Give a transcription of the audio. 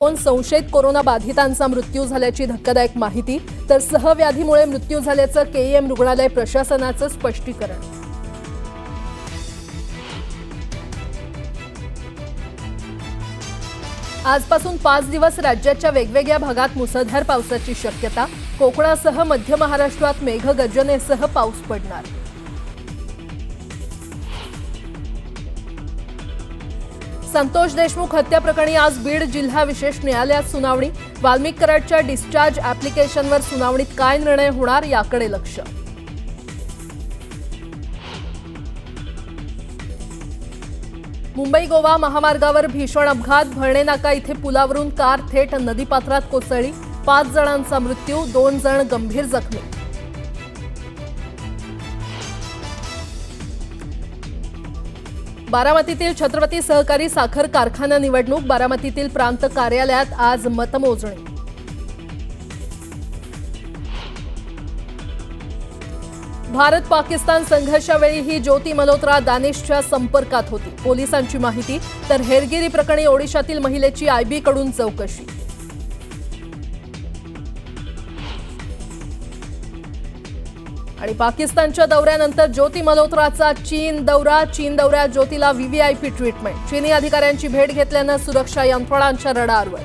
दोन संशयित कोरोना बाधितांचा मृत्यू झाल्याची धक्कादायक माहिती, तर सहव्याधीमुळे मृत्यू झाल्याचं केईएम रुग्णालय प्रशासनाचं स्पष्टीकरण। आजपासून 5 दिवस राज्याच्या वेगवेगळ्या भागात मुसळधार पावसाची शक्यता। कोकणासह मध्य महाराष्ट्रात मेघगर्जनेसह पाऊस पडणार। संतोष देशमुख हत्या प्रकरणी आज बीड जिल्हा विशेष न्यायालयात सुनावणी। वाल्मिक कराडच्या डिस्चार्ज ॲप्लिकेशनवर सुनावणीत काय निर्णय होणार याकडे लक्ष। मुंबई गोवा महामार्गावर भीषण अपघात। भरणे नाका इथे पुलावरून कार थेट नदीपात्रात कोसळली। 5 जणांचा मृत्यू, 2 जण गंभीर जखमी। बारामतीतील छत्रपती सहकारी साखर कारखाना निवडणूक। बारामतीतील प्रांत कार्यालयात आज मतमोजणी। भारत पाकिस्तान संघर्षावेळी ही ज्योती मल्होत्रा दानिशच्या संपर्कात होती, पोलिसांची माहिती। तर हेरगिरी प्रकरणी ओडिशातील महिलेची आयबी कडून चौकशी। आणि पाकिस्तानच्या दौऱ्यानंतर ज्योती मल्होत्राचा चीन दौऱ्यात ज्योतीला व्हीव्हीआयपी ट्रीटमेंट। चीनी अधिकाऱ्यांची भेट घेतल्यानं सुरक्षा यंत्रणांच्या रडारवर।